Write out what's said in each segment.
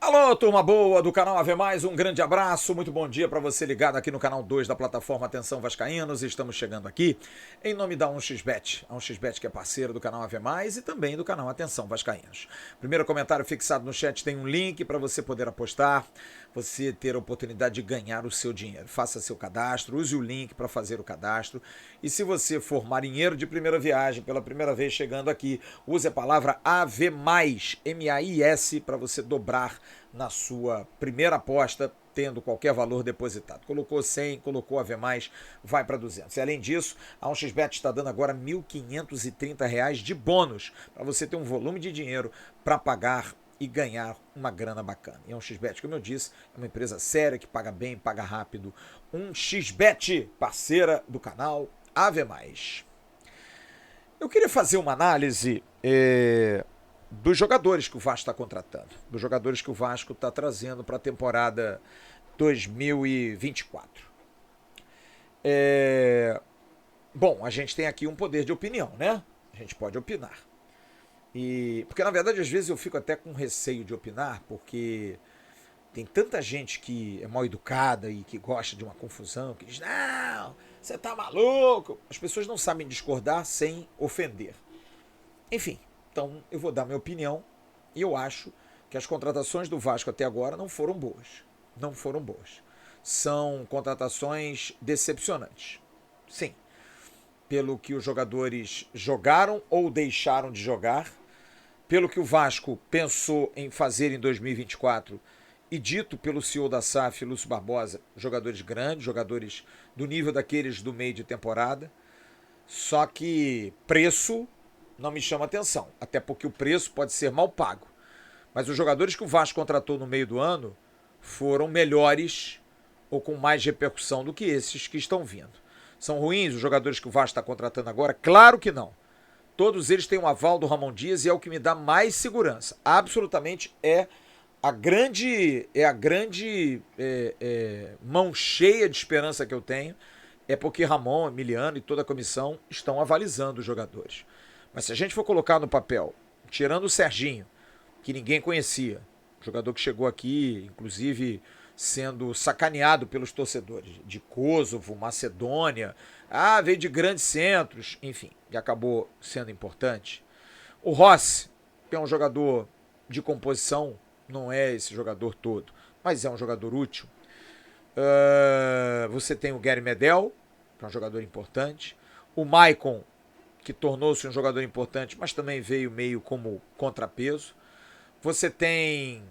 Alô, turma boa do canal Ave Mais, um grande abraço, muito bom dia para você ligado aqui no canal 2 da plataforma Atenção Vascaínos. Estamos chegando aqui em nome da 1xBet, a 1xBet que é parceiro do canal Ave Mais e também do canal Atenção Vascaínos. Primeiro comentário fixado no chat tem um link para você poder apostar, você ter a oportunidade de ganhar o seu dinheiro. Faça seu cadastro, use o link para fazer o cadastro e se você for marinheiro de primeira viagem, pela primeira vez chegando aqui, use a palavra AVE+, M-A-I-S, para você dobrar na sua primeira aposta, tendo qualquer valor depositado. Colocou 100, colocou AVE+, vai para 200. E além disso, a 1xBet está dando agora R$ 1.530 de bônus para você ter um volume de dinheiro para pagar e ganhar uma grana bacana. E a 1xBet, como eu disse, é uma empresa séria que paga bem, paga rápido. 1xBet, parceira do canal AVE+. Eu queria fazer uma análise dos jogadores que o Vasco está contratando, dos jogadores que o Vasco está trazendo para a temporada 2024. Bom, a gente tem aqui um poder de opinião, né? A gente pode opinar. Porque, na verdade, às vezes eu fico até com receio de opinar, porque tem tanta gente que é mal educada e que gosta de uma confusão, que diz, não, você tá maluco. As pessoas não sabem discordar sem ofender. Enfim, então eu vou dar minha opinião e eu acho que as contratações do Vasco até agora não foram boas. Não foram boas. São contratações decepcionantes. Sim, pelo que os jogadores jogaram ou deixaram de jogar, pelo que o Vasco pensou em fazer em 2024 e dito pelo CEO da SAF, Lúcio Barbosa, jogadores grandes, jogadores do nível daqueles do meio de temporada, só que preço não me chama atenção, até porque o preço pode ser mal pago. Mas os jogadores que o Vasco contratou no meio do ano foram melhores ou com mais repercussão do que esses que estão vindo. São ruins os jogadores que o Vasco está contratando agora? Claro que não. Todos eles têm um aval do Ramon Dias e é o que me dá mais segurança. Absolutamente a grande mão cheia de esperança que eu tenho é porque Ramon, Emiliano e toda a comissão estão avalizando os jogadores. Mas se a gente for colocar no papel, tirando o Serginho, que ninguém conhecia, jogador que chegou aqui, inclusive sendo sacaneado pelos torcedores de Kosovo, Macedônia, veio de grandes centros, enfim, e acabou sendo importante. O Rossi, que é um jogador de composição, não é esse jogador todo, mas é um jogador útil. Você tem o Gary Medel, que é um jogador importante. O Maicon, que tornou-se um jogador importante, mas também veio meio como contrapeso. Você tem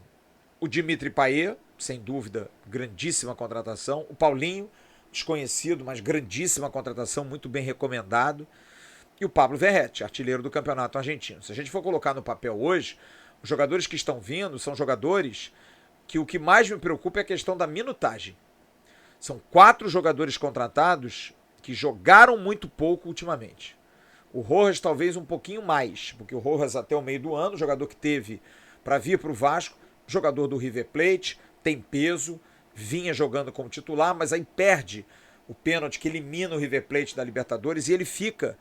o Dimitri Payet, sem dúvida, grandíssima contratação. O Paulinho, desconhecido, mas grandíssima contratação, muito bem recomendado. E o Pablo Verrete, artilheiro do campeonato argentino. Se a gente for colocar no papel hoje, os jogadores que estão vindo são jogadores que o que mais me preocupa é a questão da minutagem. São 4 jogadores contratados que jogaram muito pouco ultimamente. O Rojas talvez um pouquinho mais, porque o Rojas até o meio do ano, jogador que teve para vir para o Vasco, jogador do River Plate, tem peso, vinha jogando como titular, mas aí perde o pênalti que elimina o River Plate da Libertadores e ele fica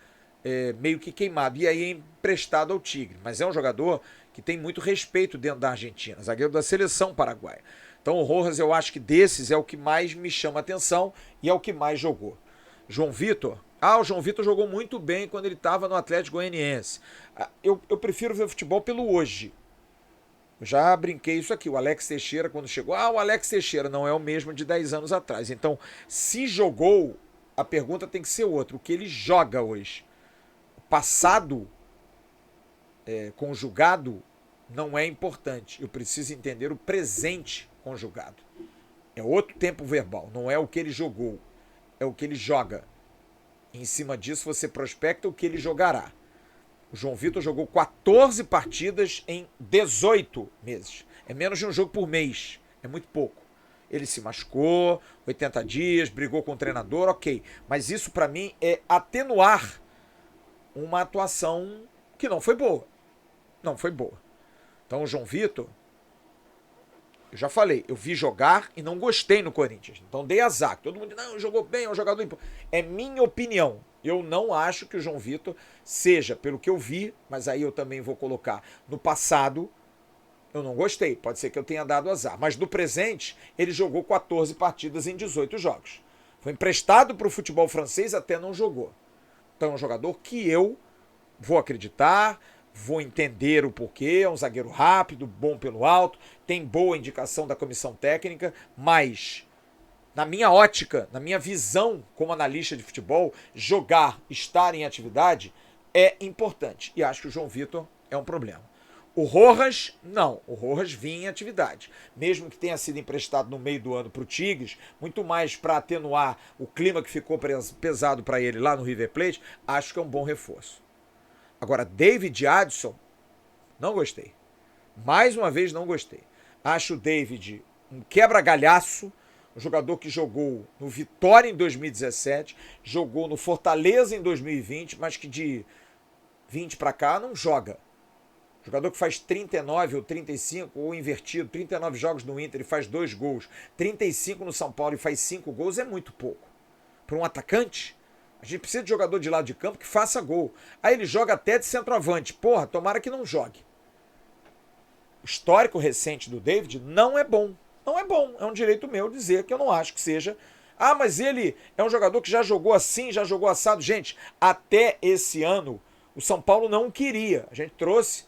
meio que queimado. E aí é emprestado ao Tigre. Mas é um jogador que tem muito respeito dentro da Argentina, zagueiro da seleção paraguaia. Então o Rojas, eu acho que desses é o que mais me chama atenção e é o que mais jogou. João Vitor, o João Vitor jogou muito bem quando ele estava no Atlético Goianiense. Eu prefiro ver futebol pelo hoje. Eu já brinquei isso aqui. O Alex Teixeira, quando chegou, o Alex Teixeira não é o mesmo de 10 anos atrás. Então, se jogou, a pergunta tem que ser outra. O que ele joga hoje? O passado conjugado não é importante. Eu preciso entender o presente conjugado. É outro tempo verbal. Não é o que ele jogou. É o que ele joga. Em cima disso, você prospecta o que ele jogará. O João Vitor jogou 14 partidas em 18 meses. É menos de um jogo por mês. É muito pouco. Ele se machucou, 80 dias, brigou com o treinador, ok. Mas isso, para mim, é atenuar uma atuação que não foi boa. Não foi boa. Então, o João Vitor, eu já falei, eu vi jogar e não gostei no Corinthians. Então, dei azar. Todo mundo diz, não, jogou bem, é um jogador importante. É minha opinião. Eu não acho que o João Vitor seja, pelo que eu vi, mas aí eu também vou colocar no passado, Eu não gostei, pode ser que eu tenha dado azar. Mas no presente, ele jogou 14 partidas em 18 jogos. Foi emprestado para o futebol francês, até não jogou. Então é um jogador que eu vou acreditar, vou entender o porquê, é um zagueiro rápido, bom pelo alto, tem boa indicação da comissão técnica, mas na minha ótica, na minha visão como analista de futebol, jogar, estar em atividade é importante. E acho que o João Vitor é um problema. O Rojas, não. O Rojas vinha em atividade. Mesmo que tenha sido emprestado no meio do ano para o Tigres, muito mais para atenuar o clima que ficou pesado para ele lá no River Plate, acho que é um bom reforço. Agora, David Adson, não gostei. Mais uma vez, não gostei. Acho o David um quebra-galhaço, um jogador que jogou no Vitória em 2017, jogou no Fortaleza em 2020, mas que de 20 para cá não joga. Jogador que faz 39 ou 35, ou invertido, 39 jogos no Inter e faz 2 gols, 35 no São Paulo e faz 5 gols, é muito pouco. Para um atacante, a gente precisa de jogador de lado de campo que faça gol. Aí ele joga até de centroavante. Porra, tomara que não jogue. O histórico recente do David não é bom. Não é bom. É um direito meu dizer que eu não acho que seja. Ah, mas ele é um jogador que já jogou assim, já jogou assado. Gente, até esse ano, o São Paulo não queria. A gente trouxe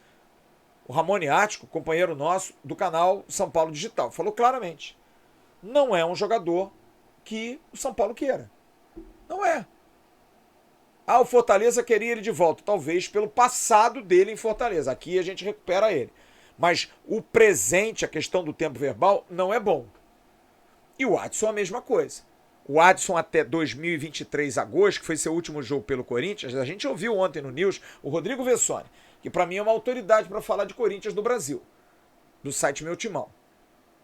o Ramone Ático, companheiro nosso do canal São Paulo Digital. Falou claramente. Não é um jogador que o São Paulo queira. Não é. Ah, o Fortaleza queria ele de volta. Talvez pelo passado dele em Fortaleza. Aqui a gente recupera ele. Mas o presente, a questão do tempo verbal, não é bom. E o Adson a mesma coisa. O Adson até 2023, agosto, que foi seu último jogo pelo Corinthians, a gente ouviu ontem no News o Rodrigo Vessone, que para mim é uma autoridade para falar de Corinthians no Brasil, do site Meu Timão.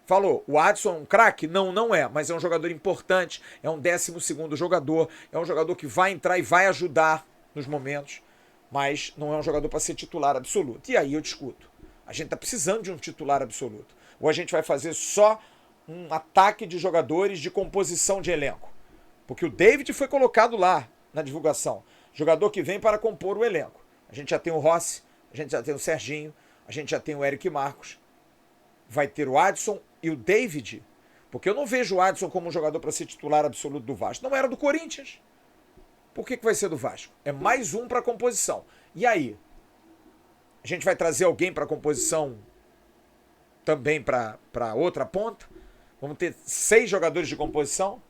Falou, o Adson é um craque? Não, não é, mas é um jogador importante, é um 12º jogador, é um jogador que vai entrar e vai ajudar nos momentos, mas não é um jogador para ser titular absoluto. E aí eu discuto. A gente está precisando de um titular absoluto. Ou a gente vai fazer só um ataque de jogadores de composição de elenco. Porque o David foi colocado lá na divulgação. Jogador que vem para compor o elenco. A gente já tem o Rossi, a gente já tem o Serginho, a gente já tem o Eric Marcos. Vai ter o Adson e o David. Porque eu não vejo o Adson como um jogador para ser titular absoluto do Vasco. Não era do Corinthians. Por que vai ser do Vasco? É mais um para a composição. E aí? A gente vai trazer alguém para a composição também para outra ponta? Vamos ter 6 jogadores de composição?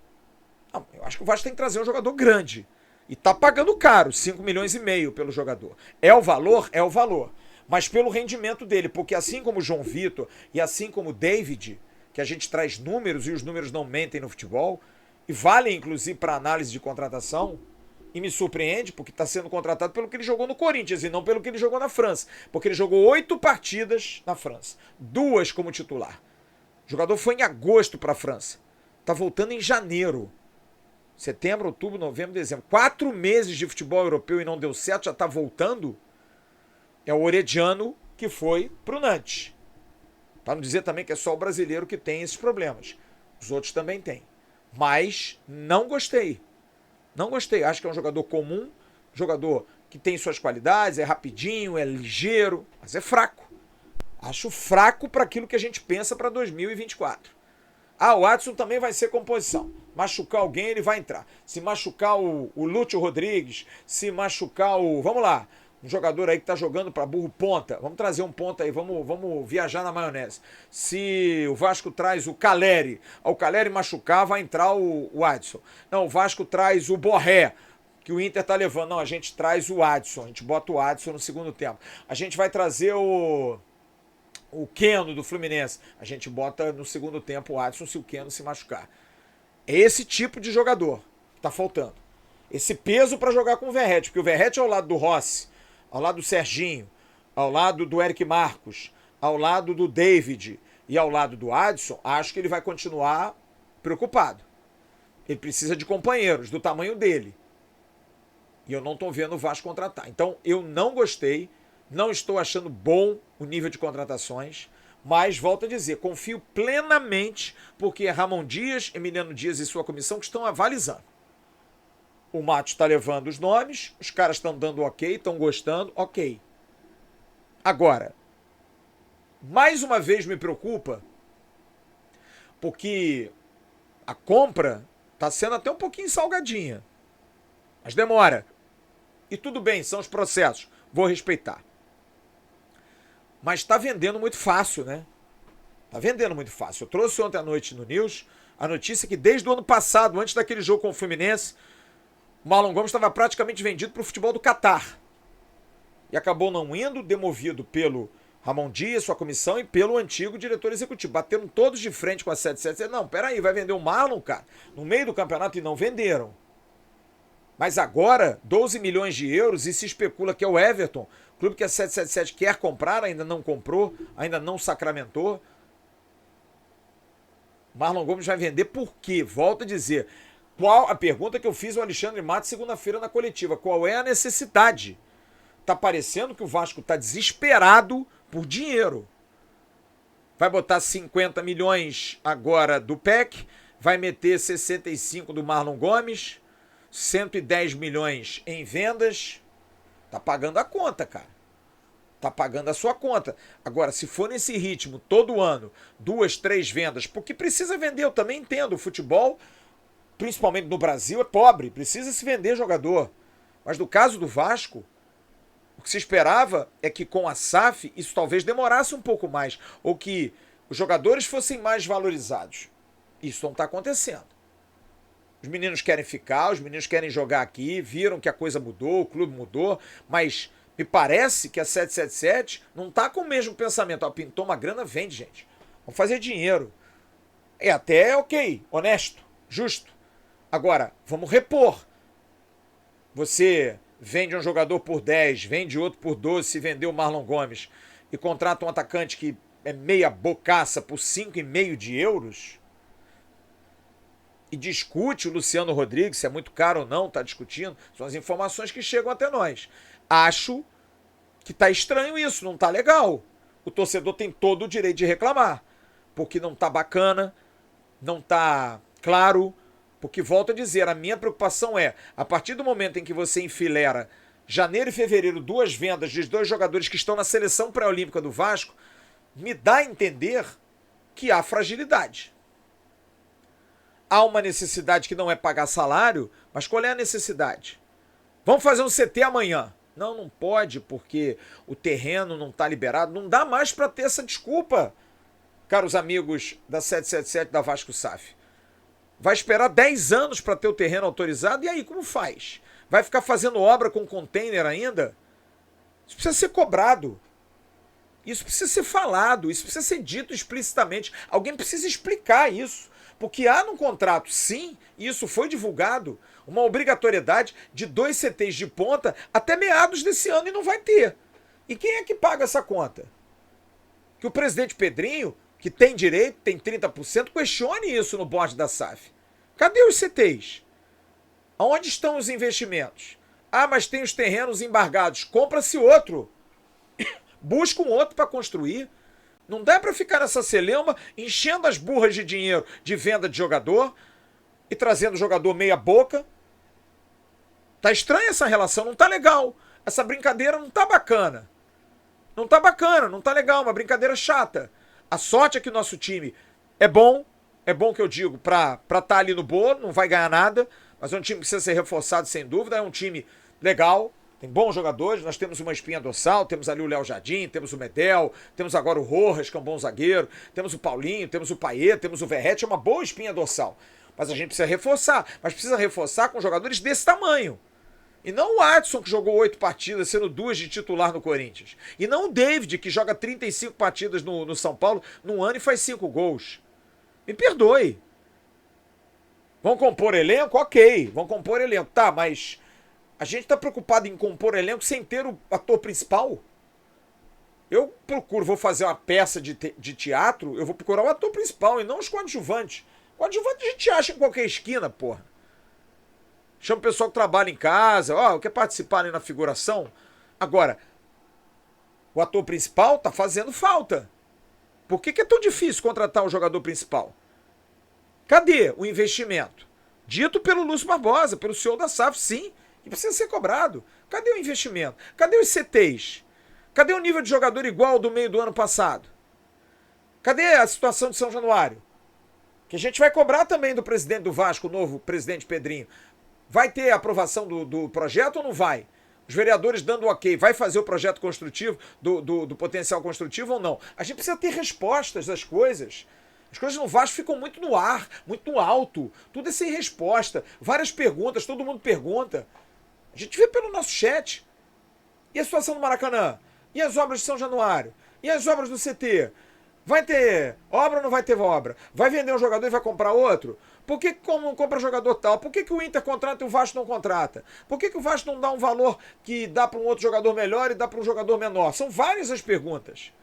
Não, eu acho que o Vasco tem que trazer um jogador grande. E tá pagando caro, 5,5 milhões pelo jogador. É o valor? É o valor. Mas pelo rendimento dele, porque assim como o João Vitor e assim como o David, que a gente traz números e os números não mentem no futebol, e valem inclusive para análise de contratação, e me surpreende porque está sendo contratado pelo que ele jogou no Corinthians e não pelo que ele jogou na França. Porque ele jogou 8 partidas na França, 2 como titular. O jogador foi em agosto para a França. Está voltando em janeiro. Setembro, outubro, novembro, dezembro. 4 meses de futebol europeu e não deu certo, já está voltando. É o Orediano que foi para o Nantes. Para não dizer também que é só o brasileiro que tem esses problemas. Os outros também têm. Mas não gostei. Não gostei. Acho que é um jogador comum, jogador que tem suas qualidades, é rapidinho, é ligeiro, mas é fraco. Acho fraco para aquilo que a gente pensa para 2024. Ah, o Adson também vai ser composição. Machucar alguém, ele vai entrar. Se machucar o Lúcio Rodrigues, se machucar o... Vamos lá, um jogador aí que tá jogando para burro ponta. Vamos trazer um ponta aí, vamos viajar na maionese. Se o Vasco traz o Caleri, ao Caleri machucar, vai entrar o Adson. Não, o Vasco traz o Borré, que o Inter tá levando. Não, a gente traz o Adson, a gente bota o Adson no segundo tempo. A gente vai trazer o Keno do Fluminense. A gente bota no segundo tempo o Adson se o Keno se machucar. É esse tipo de jogador que tá faltando. Esse peso para jogar com o Verratti, porque o Verratti é ao lado do Rossi, ao lado do Serginho, ao lado do Eric Marcos, ao lado do David e ao lado do Adson, acho que ele vai continuar preocupado. Ele precisa de companheiros do tamanho dele. E eu não estou vendo o Vasco contratar. Então, eu não gostei, não estou achando bom o nível de contratações, mas, volto a dizer, confio plenamente, porque é Ramon Dias, Emiliano Dias e sua comissão que estão avalizando. O Matos está levando os nomes, os caras estão dando ok, estão gostando, ok. Agora, mais uma vez me preocupa, porque a compra está sendo até um pouquinho salgadinha, mas demora. E tudo bem, são os processos, vou respeitar. Mas está vendendo muito fácil, né? Está vendendo muito fácil. Eu trouxe ontem à noite no News a notícia que desde o ano passado, antes daquele jogo com o Fluminense, o Marlon Gomes estava praticamente vendido para o futebol do Catar. E acabou não indo, demovido pelo Ramon Dias, sua comissão, e pelo antigo diretor executivo. Bateram todos de frente com a 777. Não, peraí, vai vender o Marlon, cara, no meio do campeonato, e não venderam. Mas agora, 12 milhões de euros, e se especula que é o Everton, clube que a 777 quer comprar, ainda não comprou, ainda não sacramentou. Marlon Gomes vai vender por quê? Volto a dizer. Qual a pergunta que eu fiz ao Alexandre Matos segunda-feira na coletiva? Qual é a necessidade? Tá parecendo que o Vasco tá desesperado por dinheiro. Vai botar 50 milhões agora do PEC, vai meter 65 do Marlon Gomes, 110 milhões em vendas. Tá pagando a conta, cara. Tá pagando a sua conta. Agora, se for nesse ritmo, todo ano, 2, 3 vendas, porque precisa vender, eu também entendo, o futebol, principalmente no Brasil, é pobre, precisa se vender jogador. Mas no caso do Vasco, o que se esperava é que com a SAF isso talvez demorasse um pouco mais, ou que os jogadores fossem mais valorizados. Isso não está acontecendo. Os meninos querem ficar, os meninos querem jogar aqui, viram que a coisa mudou, o clube mudou, mas me parece que a 777 não está com o mesmo pensamento. Ó, pintou uma grana, vende, gente. Vamos fazer dinheiro. É até ok, honesto, justo. Agora, vamos repor. Você vende um jogador por 10, vende outro por 12, se vender o Marlon Gomes, e contrata um atacante que é meia bocaça por 5,5 de euros, e discute o Luciano Rodrigues, se é muito caro ou não, está discutindo, são as informações que chegam até nós. Acho que tá estranho isso, não tá legal. O torcedor tem todo o direito de reclamar, porque não tá bacana, não tá claro, porque, volto a dizer, a minha preocupação é, a partir do momento em que você enfileira janeiro e fevereiro 2 vendas de 2 jogadores que estão na seleção pré-olímpica do Vasco, me dá a entender que há fragilidade. Há uma necessidade que não é pagar salário, mas qual é a necessidade? Vamos fazer um CT amanhã. Não, não pode, porque o terreno não está liberado. Não dá mais para ter essa desculpa, caros amigos da 777 da Vasco SAF. Vai esperar 10 anos para ter o terreno autorizado, e aí como faz? Vai ficar fazendo obra com container ainda? Isso precisa ser cobrado. Isso precisa ser falado, isso precisa ser dito explicitamente. Alguém precisa explicar isso. Porque há no contrato, sim, e isso foi divulgado, uma obrigatoriedade de 2 CTs de ponta até meados desse ano, e não vai ter. E quem é que paga essa conta? Que o presidente Pedrinho, que tem direito, tem 30%, questione isso no board da SAF. Cadê os CTs? Onde estão os investimentos? Ah, mas tem os terrenos embargados. Compra-se outro. Busca um outro para construir. Não dá para ficar nessa celeuma enchendo as burras de dinheiro de venda de jogador e trazendo jogador meia boca. Tá estranha essa relação, não tá legal. Essa brincadeira não tá bacana. Não tá bacana, não tá legal, uma brincadeira chata. A sorte é que o nosso time é bom que eu digo, pra tá ali no bolo, não vai ganhar nada, mas é um time que precisa ser reforçado sem dúvida, é um time legal. Tem bons jogadores, nós temos uma espinha dorsal, temos ali o Léo Jardim, temos o Medel, temos agora o Rojas, que é um bom zagueiro, temos o Paulinho, temos o Payet, temos o Verratti, é uma boa espinha dorsal. Mas a gente precisa reforçar, mas precisa reforçar com jogadores desse tamanho. E não o Adson, que jogou 8 partidas, sendo 2 de titular no Corinthians. E não o David, que joga 35 partidas no São Paulo num ano e faz 5 gols. Me perdoe. Vão compor elenco? Ok, vão compor elenco. Tá, mas a gente tá preocupado em compor elenco sem ter o ator principal? Eu procuro, vou fazer uma peça de teatro, eu vou procurar o ator principal e não os coadjuvantes. Coadjuvante a gente acha em qualquer esquina, porra. Chama o pessoal que trabalha em casa, ó, quer participar ali na figuração. Agora, o ator principal tá fazendo falta. Por que é tão difícil contratar o jogador principal? Cadê o investimento? Dito pelo Lúcio Barbosa, pelo CEO da SAF, sim, que precisa ser cobrado. Cadê o investimento? Cadê os CTs? Cadê o nível de jogador igual ao do meio do ano passado? Cadê a situação de São Januário? Que a gente vai cobrar também do presidente do Vasco, o novo presidente Pedrinho. Vai ter a aprovação do projeto ou não vai? Os vereadores dando ok, vai fazer o projeto construtivo, do potencial construtivo ou não? A gente precisa ter respostas das coisas. As coisas no Vasco ficam muito no ar, muito no alto. Tudo é sem resposta. Várias perguntas, todo mundo pergunta. A gente vê pelo nosso chat. E a situação do Maracanã? E as obras de São Januário? E as obras do CT? Vai ter obra ou não vai ter obra? Vai vender um jogador e vai comprar outro? Por que não compra jogador tal? Por que o Inter contrata e o Vasco não contrata? Por que o Vasco não dá um valor que dá para um outro jogador melhor e dá para um jogador menor? São várias as perguntas.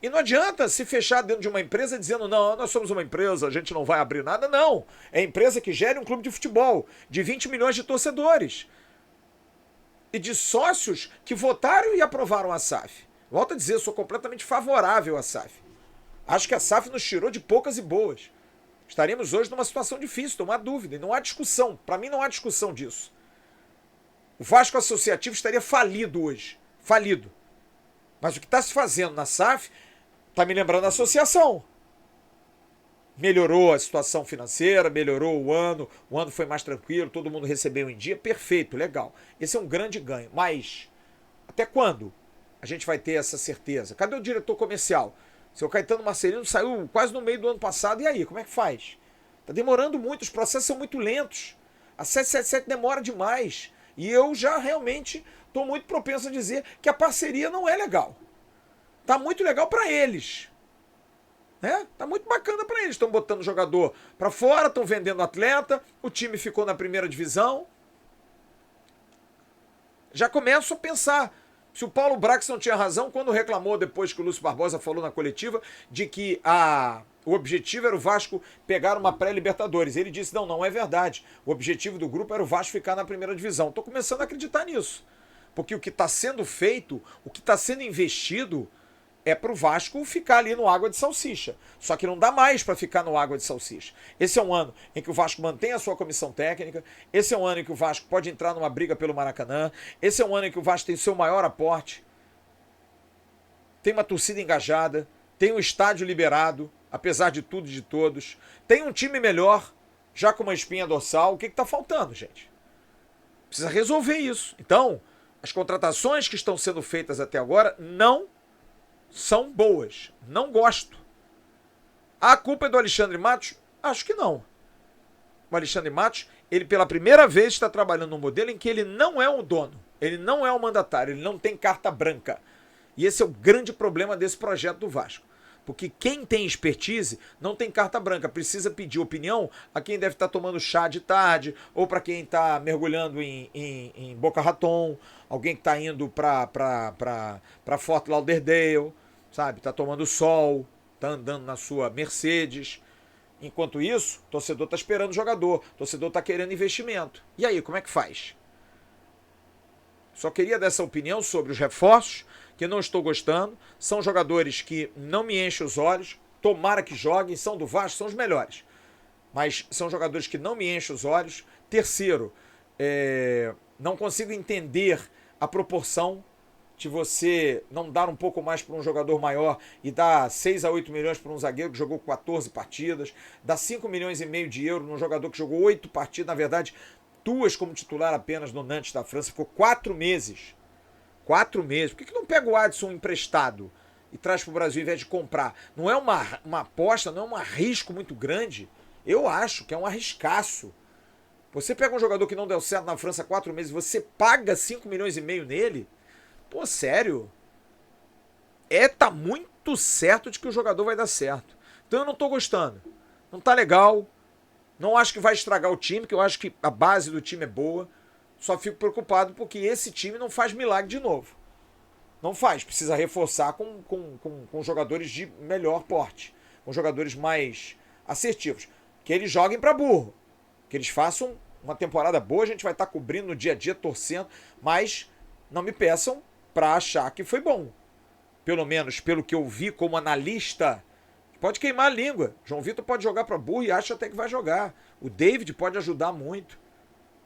E não adianta se fechar dentro de uma empresa dizendo, não, nós somos uma empresa, a gente não vai abrir nada. Não. É a empresa que gera um clube de futebol de 20 milhões de torcedores. E de sócios que votaram e aprovaram a SAF. Volto a dizer, eu sou completamente favorável à SAF. Acho que a SAF nos tirou de poucas e boas. Estaríamos hoje numa situação difícil, não há dúvida. E não há discussão. Para mim não há discussão disso. O Vasco Associativo estaria falido hoje. Falido. Mas o que está se fazendo na SAF está me lembrando a associação. Melhorou a situação financeira, melhorou o ano foi mais tranquilo, todo mundo recebeu em dia, perfeito, legal. Esse é um grande ganho. Mas até quando a gente vai ter essa certeza? Cadê o diretor comercial? Seu Caetano Marcelino saiu quase no meio do ano passado, e aí, como é que faz? Está demorando muito, os processos são muito lentos. A 777 demora demais. E eu já realmente estou muito propenso a dizer que a parceria não é legal. Está muito legal para eles. Né? Tá muito bacana para eles. Estão botando jogador para fora, estão vendendo atleta, o time ficou na primeira divisão. Já começo a pensar se o Paulo Brax não tinha razão quando reclamou depois que o Lúcio Barbosa falou na coletiva de que o objetivo era o Vasco pegar uma pré-Libertadores. Ele disse, não é verdade. O objetivo do grupo era o Vasco ficar na primeira divisão. Estou começando a acreditar nisso. Porque o que está sendo feito, o que está sendo investido é para o Vasco ficar ali no água de salsicha. Só que não dá mais para ficar no água de salsicha. Esse é um ano em que o Vasco mantém a sua comissão técnica. Esse é um ano em que o Vasco pode entrar numa briga pelo Maracanã. Esse é um ano em que o Vasco tem seu maior aporte. Tem uma torcida engajada. Tem um estádio liberado, apesar de tudo e de todos. Tem um time melhor, já com uma espinha dorsal. O que está faltando, gente? Precisa resolver isso. Então, as contratações que estão sendo feitas até agora não são boas. Não gosto. A culpa é do Alexandre Matos? Acho que não. O Alexandre Matos, ele pela primeira vez está trabalhando num modelo em que ele não é o dono. Ele não é o mandatário. Ele não tem carta branca. E esse é o grande problema desse projeto do Vasco. Porque quem tem expertise não tem carta branca. Precisa pedir opinião a quem deve estar tomando chá de tarde, ou para quem está mergulhando em Boca Raton, alguém que está indo para Fort Lauderdale, sabe? Está tomando sol, está andando na sua Mercedes. Enquanto isso, o torcedor está esperando o jogador, o torcedor está querendo investimento. E aí, como é que faz? Só queria dar essa opinião sobre os reforços, que não estou gostando. São jogadores que não me enchem os olhos. Tomara que joguem, são do Vasco, são os melhores. Mas são jogadores que não me enchem os olhos. Terceiro, não consigo entender a proporção de você não dar um pouco mais para um jogador maior e dar 6 a 8 milhões para um zagueiro que jogou 14 partidas, dar 5 milhões e meio de euros num jogador que jogou 8 partidas, na verdade, 2 como titular apenas no Nantes da França, ficou 4 meses. 4 meses. Por que não pega o Adson emprestado e traz para o Brasil ao invés de comprar? Não é uma aposta, não é um risco muito grande? Eu acho que é um arriscaço. Você pega um jogador que não deu certo na França 4 meses e você paga 5 milhões e meio nele? Pô, sério? Tá muito certo de que o jogador vai dar certo. Então eu não tô gostando. Não tá legal. Não acho que vai estragar o time, que eu acho que a base do time é boa. Só fico preocupado porque esse time não faz milagre de novo. Não faz. Precisa reforçar com jogadores de melhor porte. Com jogadores mais assertivos. Que eles joguem para burro. Que eles façam uma temporada boa. A gente vai estar cobrindo no dia a dia, torcendo. Mas não me peçam para achar que foi bom. Pelo menos pelo que eu vi como analista. Pode queimar a língua. João Vitor pode jogar para burro e acha até que vai jogar. O David pode ajudar muito.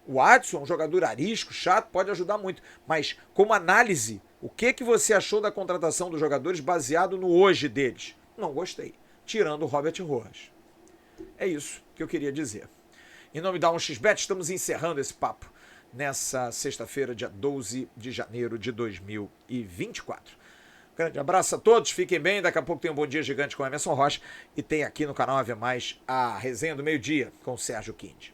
O Adson, um jogador arisco, chato, pode ajudar muito. Mas, como análise, o que você achou da contratação dos jogadores baseado no hoje deles? Não gostei. tirando o Robert Rojas. É isso que eu queria dizer. Em nome da 1xBet, estamos encerrando esse papo nessa sexta-feira, dia 12 de janeiro de 2024. Grande abraço a todos, fiquem bem. Daqui a pouco tem um Bom Dia Gigante com Emerson Rocha e tem aqui no canal Ave Mais a resenha do meio-dia com o Sérgio Quinde.